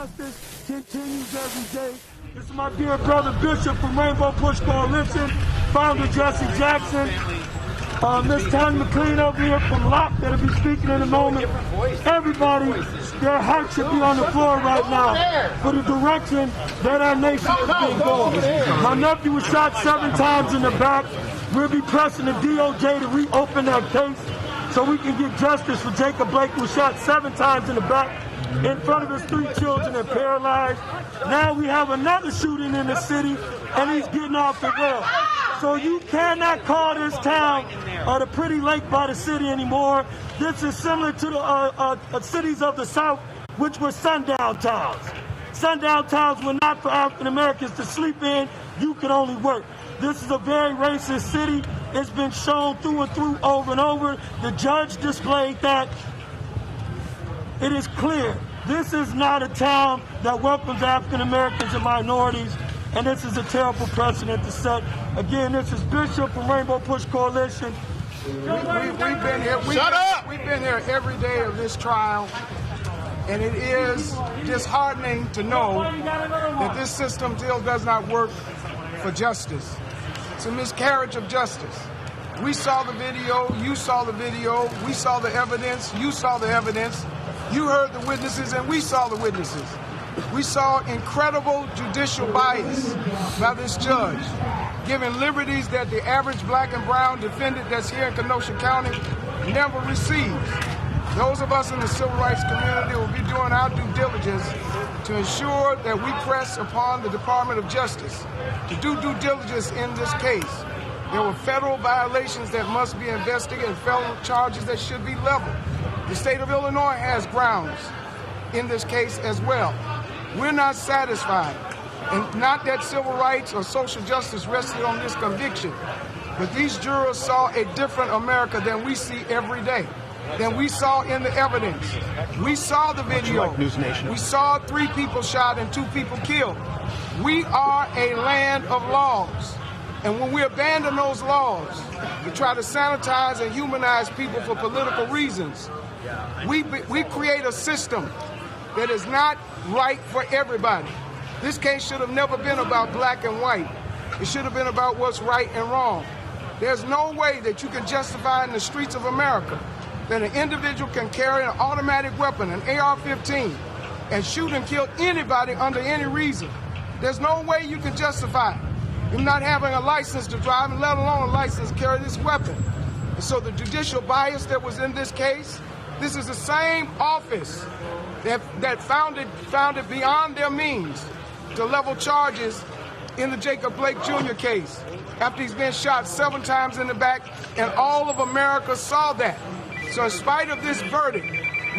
justice continues every day. This is my dear brother Bishop from Rainbow Push Coalition, founder Jesse Jackson, Miss Tanya McLean over here from Locke that'll be speaking in a moment. Everybody, their hearts should be on the floor right now for the direction that our nation is being going. My nephew was shot 7 times in the back. We'll be pressing the DOJ to reopen that case so we can get justice for Jacob Blake, who was shot 7 times in the back in front of his 3 children and paralyzed. Now we have another shooting in the city, and he's getting off the rail. So you cannot call this town the pretty lake by the city anymore. This is similar to the cities of the South, which were sundown towns. Sundown towns were not for African Americans to sleep in. You can only work. This is a very racist city. It's been shown through and through over and over. The judge displayed that. It is clear. This is not a town that welcomes African Americans and minorities, and this is a terrible precedent to set. Again, this is Bishop from Rainbow Push Coalition. We've been here. We've been here every day of this trial, and it is disheartening to know that this system still does not work for justice. It's a miscarriage of justice. We saw the video, you saw the video, we saw the evidence, you saw the evidence, you heard the witnesses, and we saw the witnesses. We saw incredible judicial bias by this judge, giving liberties that the average black and brown defendant that's here in Kenosha County never receives. Those of us in the civil rights community will be doing our due diligence to ensure that we press upon the Department of Justice to do due diligence in this case. There were federal violations that must be investigated, federal charges that should be leveled. The state of Illinois has grounds in this case as well. We're not satisfied, and not that civil rights or social justice rested on this conviction, but these jurors saw a different America than we see every day, than we saw in the evidence. We saw the video. We saw 3 people shot and 2 people killed. We are a land of laws, and when we abandon those laws to try to sanitize and humanize people for political reasons, we create a system that is not right for everybody. This case should have never been about black and white. It should have been about what's right and wrong. There's no way that you can justify in the streets of America that an individual can carry an automatic weapon, an AR-15, and shoot and kill anybody under any reason. There's no way you can justify him not having a license to drive, and let alone a license to carry this weapon. And so the judicial bias that was in this case, this is the same office that found it beyond their means to level charges in the Jacob Blake Jr. case after he's been shot 7 times in the back, and all of America saw that. So in spite of this verdict,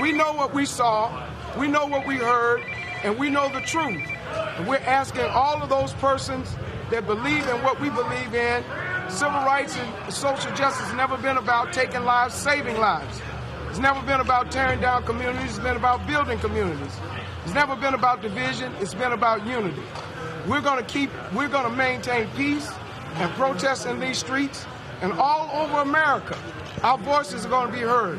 we know what we saw, we know what we heard, and we know the truth. And we're asking all of those persons that believe in what we believe in. Civil rights and social justice has never been about taking lives, saving lives. It's never been about tearing down communities. It's been about building communities. It's never been about division. It's been about unity. We're going to maintain peace and protest in these streets, and all over America, our voices are going to be heard.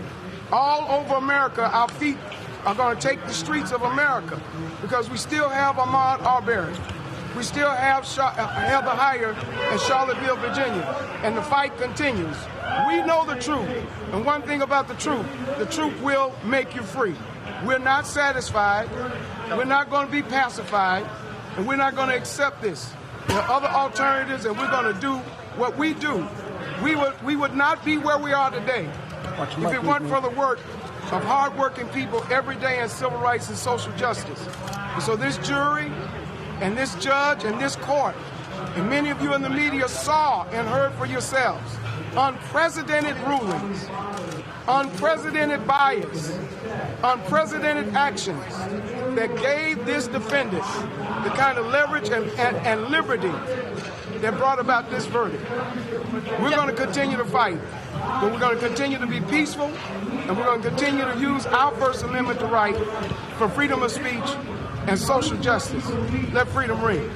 All over America, our feet are going to take the streets of America, because we still have Ahmaud Arbery. We still have Heather Heyer in Charlottesville, Virginia, and the fight continues. We know the truth, and one thing about the truth will make you free. We're not satisfied, we're not going to be pacified, and we're not going to accept this. There are other alternatives, and we're going to do what we do. We would not be where we are today if it weren't for the work of hardworking people every day in civil rights and social justice. And so this jury and this judge and this court, and many of you in the media saw and heard for yourselves, unprecedented rulings, unprecedented bias, unprecedented actions that gave this defendant the kind of leverage and liberty that brought about this verdict. We're going to continue to fight, but we're going to continue to be peaceful, and we're going to continue to use our First Amendment right for freedom of speech and social justice. Let freedom ring.